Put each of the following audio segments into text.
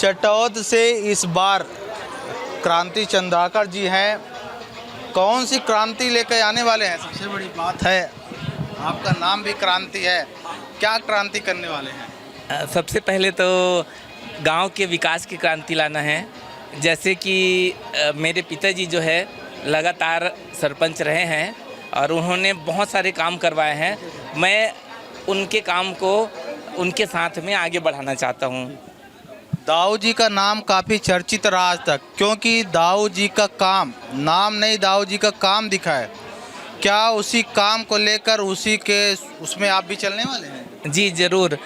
चटौद से इस बार क्रांति चंद्राकर जी हैं। कौन सी क्रांति लेकर आने वाले हैं, सबसे बड़ी बात है। आपका नाम भी क्रांति है, क्या क्रांति करने वाले हैं? सबसे पहले तो गांव के विकास की क्रांति लाना है। जैसे कि मेरे पिताजी जो है लगातार सरपंच रहे हैं और उन्होंने बहुत सारे काम करवाए हैं। मैं उनके काम को उनके साथ में आगे बढ़ाना चाहता हूं। दाऊ जी का नाम काफ़ी चर्चित रहा आज तक, क्योंकि दाऊ जी का काम, नाम नहीं, दाऊ जी का काम दिखा है। क्या उसी काम को लेकर उसमें आप भी चलने वाले हैं? जी ज़रूर।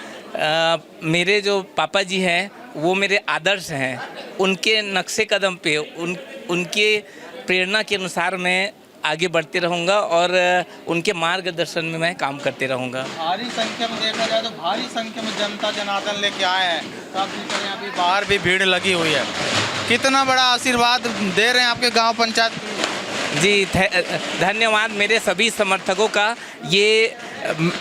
मेरे जो पापा जी हैं वो मेरे आदर्श हैं। उनके नक्शे कदम पे उनके प्रेरणा के अनुसार मैं आगे बढ़ते रहूँगा और उनके मार्गदर्शन में मैं काम करते रहूँगा। भारी संख्या में देखा जाए तो भारी संख्या में जनता जनार्दन लेके आए हैं। सब यहाँ भी बाहर भी भीड़ लगी हुई है। कितना बड़ा आशीर्वाद दे रहे हैं आपके गांव पंचायत? जी धन्यवाद मेरे सभी समर्थकों का। ये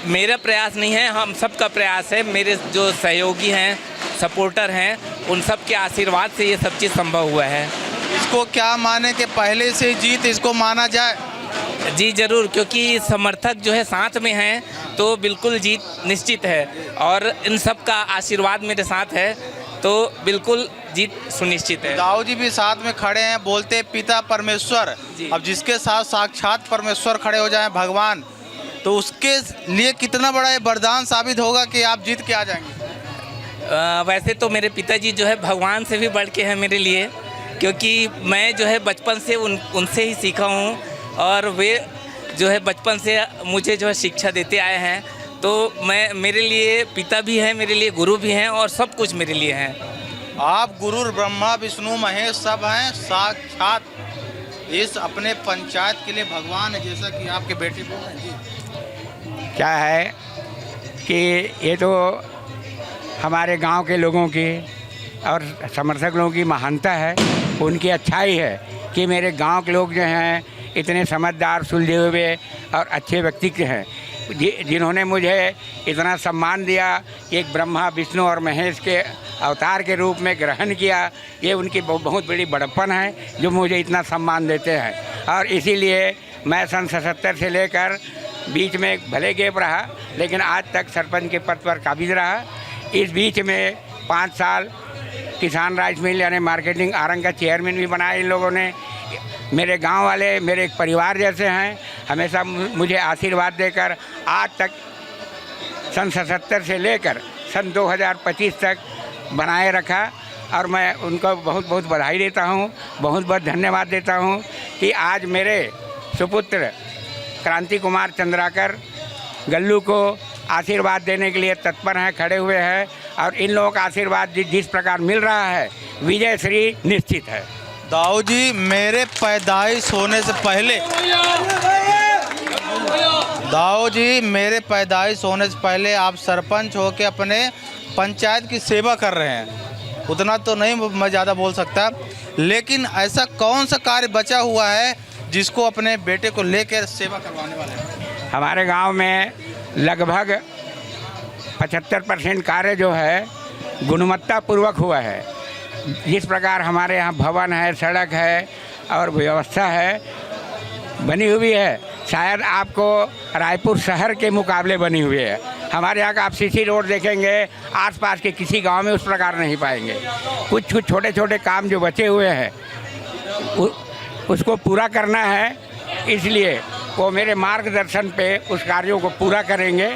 मेरा प्रयास नहीं है, हम सबका प्रयास है। मेरे जो सहयोगी हैं, सपोर्टर हैं, उन सब के आशीर्वाद से ये सब चीज़ संभव हुआ है। इसको क्या माने कि पहले से जीत इसको माना जाए? जी ज़रूर, क्योंकि समर्थक जो है साथ में हैं तो बिल्कुल जीत निश्चित है और इन सब का आशीर्वाद मेरे साथ है तो बिल्कुल जीत सुनिश्चित है। दाऊ जी भी साथ में खड़े हैं, बोलते पिता परमेश्वर। अब जिसके साथ साक्षात परमेश्वर खड़े हो जाएं, भगवान, तो उसके लिए कितना बड़ा ये वरदान साबित होगा कि आप जीत के आ जाएंगे। वैसे तो मेरे पिताजी जो है भगवान से भी बढ़ के हैं मेरे लिए, क्योंकि मैं जो है बचपन से उनसे ही सीखा हूँ और वे जो है बचपन से मुझे जो है शिक्षा देते आए हैं। तो मेरे लिए पिता भी हैं, मेरे लिए गुरु भी हैं और सब कुछ मेरे लिए हैं। आप गुरु ब्रह्मा विष्णु महेश सब हैं, साक्षात इस अपने पंचायत के लिए भगवान है, जैसा कि आपके बेटे बोल रहे हैं। जी क्या है कि ये तो हमारे गांव के लोगों की और समर्थक लोगों की महानता है, उनकी अच्छाई है कि मेरे गांव के लोग जो हैं इतने समझदार, सुलझे हुए और अच्छे व्यक्ति के हैं, जिन्होंने मुझे इतना सम्मान दिया कि एक ब्रह्मा विष्णु और महेश के अवतार के रूप में ग्रहण किया। ये उनकी बहुत बड़ी बड़प्पन है जो मुझे इतना सम्मान देते हैं। और इसीलिए मैं सन 77 से लेकर बीच में भले गैप रहा, लेकिन आज तक सरपंच के पद पर काबिज रहा। इस बीच में 5 साल किसान राइस मिल यानी मार्केटिंग आरंग का चेयरमैन भी बनाया इन लोगों ने। मेरे गांव वाले मेरे एक परिवार जैसे हैं, हमेशा मुझे आशीर्वाद देकर आज तक सन 77 से लेकर सन 2025 तक बनाए रखा। और मैं उनको बहुत बहुत बधाई देता हूं, बहुत बहुत धन्यवाद देता हूं कि आज मेरे सुपुत्र क्रांति कुमार चंद्राकर गल्लू को आशीर्वाद देने के लिए तत्पर हैं, खड़े हुए हैं। और इन लोगों का आशीर्वाद जिस प्रकार मिल रहा है, विजय श्री निश्चित है। दाऊ जी, मेरे पैदाइश होने से पहले, दाऊ जी मेरे पैदाइश होने से पहले आप सरपंच होकर अपने पंचायत की सेवा कर रहे हैं। उतना तो नहीं मैं ज़्यादा बोल सकता, लेकिन ऐसा कौन सा कार्य बचा हुआ है जिसको अपने बेटे को लेकर सेवा करवाने वाले हैं? हमारे गांव में लगभग 75% कार्य जो है गुणवत्तापूर्वक हुआ है। जिस प्रकार हमारे यहाँ भवन है, सड़क है और व्यवस्था है बनी हुई है, शायद आपको रायपुर शहर के मुकाबले बनी हुई है। हमारे यहाँ का आप सीसी रोड देखेंगे, आसपास के किसी गांव में उस प्रकार नहीं पाएंगे। कुछ छोटे छोटे काम जो बचे हुए हैं उसको पूरा करना है, इसलिए वो मेरे मार्गदर्शन पे उस कार्यों को पूरा करेंगे।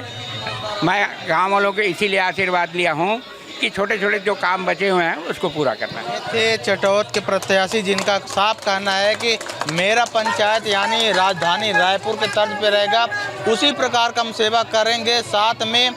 मैं गांव वालों के इसीलिए आशीर्वाद लिया हूं कि छोटे छोटे जो काम बचे हुए हैं उसको पूरा करना है। थे चटौद के प्रत्याशी जिनका साफ कहना है कि मेरा पंचायत यानी राजधानी रायपुर के तर्ज पे रहेगा, उसी प्रकार का हम सेवा करेंगे। साथ में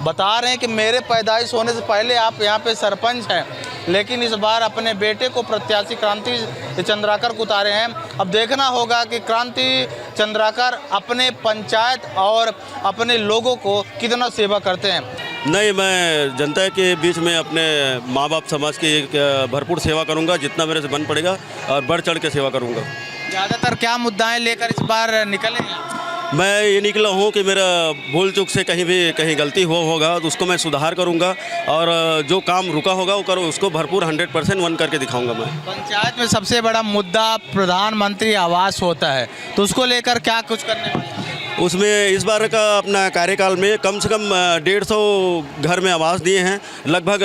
बता रहे हैं कि मेरे पैदाइश होने से पहले आप यहाँ पे सरपंच हैं, लेकिन इस बार अपने बेटे को प्रत्याशी क्रांति चंद्राकर को उतारे हैं। अब देखना होगा कि क्रांति चंद्राकर अपने पंचायत और अपने लोगों को कितना सेवा करते हैं। नहीं, मैं जनता के बीच में अपने माँ बाप समाज की भरपूर सेवा करूँगा, जितना मेरे से बन पड़ेगा, और बढ़ चढ़ के सेवा करूँगा। ज़्यादातर क्या मुद्दाएं लेकर इस बार निकलेंगे? मैं ये निकला हूँ कि मेरा भूल चूक से कहीं गलती होगा तो उसको मैं सुधार करूँगा और जो काम रुका होगा वो करो, उसको भरपूर 100% वन करके दिखाऊंगा मैं। पंचायत में सबसे बड़ा मुद्दा प्रधानमंत्री आवास होता है, तो उसको लेकर क्या कुछ करने वाले हैं? उसमें इस बार का अपना कार्यकाल में कम से कम 150 घर में आवास दिए हैं लगभग,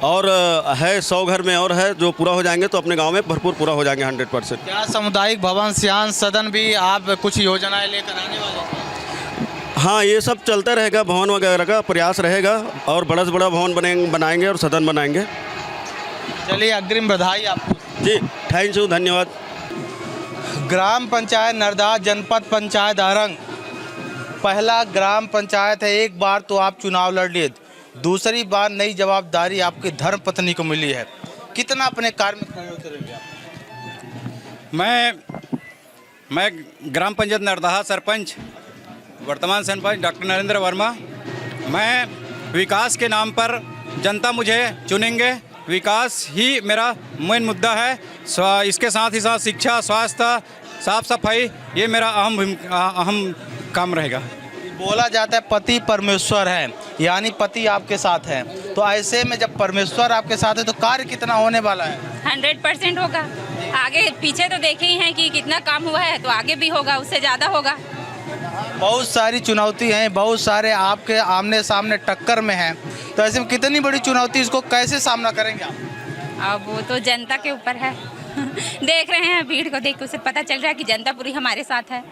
और है 100 घर में और है जो पूरा हो जाएंगे तो अपने गांव में भरपूर पूरा हो जाएंगे 100%। क्या सामुदायिक भवन, सियान सदन भी आप कुछ योजनाएं लेकर आने वाले हैं? हाँ, ये सब चलता रहेगा, भवन वगैरह का प्रयास रहेगा और बड़ा से बड़ा भवन बनाएंगे और सदन बनाएंगे। चलिए, अग्रिम बधाई आपको। जी, थैंक यू, धन्यवाद। ग्राम पंचायत नरदा, जनपद पंचायत आरंग, पहला ग्राम पंचायत है। एक बार तो आप चुनाव लड़ लिए, दूसरी बार नई जवाबदारी आपकी धर्मपत्नी को मिली है। कितना अपने कार्य में खड़े उतरेंगे आप? मैं ग्राम पंचायत नरदहा सरपंच, वर्तमान सरपंच डॉक्टर नरेंद्र वर्मा। मैं विकास के नाम पर जनता मुझे चुनेंगे, विकास ही मेरा मेन मुद्दा है। इसके साथ ही साथ शिक्षा, स्वास्थ्य, साफ सफाई, ये मेरा अहम काम रहेगा। बोला जाता है पति परमेश्वर है, यानी पति आपके साथ है, तो ऐसे में जब परमेश्वर आपके साथ है तो कार्य कितना होने वाला है? 100% होगा। आगे पीछे तो देखे ही हैं कि कितना काम हुआ है, तो आगे भी होगा, उससे ज़्यादा होगा। बहुत सारी चुनौती हैं, बहुत सारे आपके आमने सामने टक्कर में हैं, तो ऐसे में कितनी बड़ी चुनौती, इसको कैसे सामना करेंगे आप? अब वो तो जनता के ऊपर है। देख रहे हैं, भीड़ को देख के उसे पता चल रहा है कि जनता पूरी हमारे साथ है,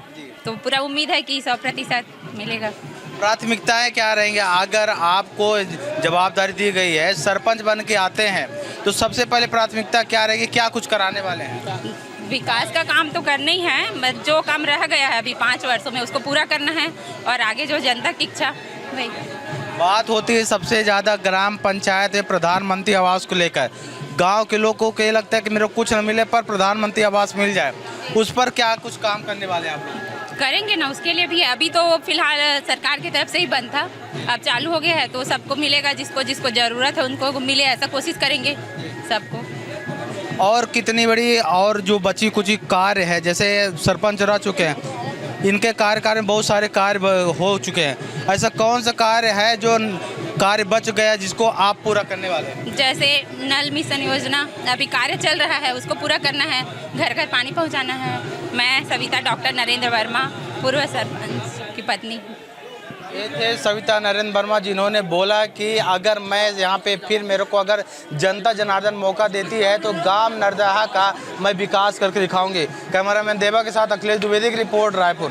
तो पूरा उम्मीद है कि 100% मिलेगा। प्राथमिकताएं क्या रहेंगी अगर आपको जवाबदारी दी गई है, सरपंच बन के आते हैं तो सबसे पहले प्राथमिकता क्या रहेगी, क्या कुछ कराने वाले हैं? विकास का काम तो करना ही है, जो काम रह गया है अभी 5 वर्षों में उसको पूरा करना है, और आगे जो जनता की इच्छा वही। बात होती है सबसे ज़्यादा ग्राम पंचायत में प्रधानमंत्री आवास को लेकर। गांव के लोगों को ये लगता है कि मेरे को कुछ न मिले पर प्रधानमंत्री आवास मिल जाए, उस पर क्या कुछ काम करने वाले हैं आप लोग? करेंगे ना, उसके लिए भी। अभी तो फिलहाल सरकार की तरफ से ही बंद था, अब चालू हो गया है तो सबको मिलेगा, जिसको जिसको ज़रूरत है उनको मिले, ऐसा कोशिश करेंगे सबको। और कितनी बड़ी और जो बची कुछ कार्य है, जैसे सरपंच रह चुके हैं, इनके कार्यकाल में बहुत सारे कार्य हो चुके हैं, ऐसा कौन सा कार्य है जो कार्य बच गया जिसको आप पूरा करने वाले हैं? जैसे नल मिशन योजना अभी कार्य चल रहा है, उसको पूरा करना है, घर घर पानी पहुंचाना है। मैं सविता डॉक्टर नरेंद्र वर्मा, पूर्व सरपंच की पत्नी। ये थे सविता नरेंद्र वर्मा, जिन्होंने बोला कि अगर मैं यहाँ पे फिर मेरे को अगर जनता जनार्दन मौका देती है तो गांव नरदहा का मैं विकास करके दिखाऊंगी। कैमरामैन देवा के साथ अखिलेश द्विवेदी की रिपोर्ट, रायपुर।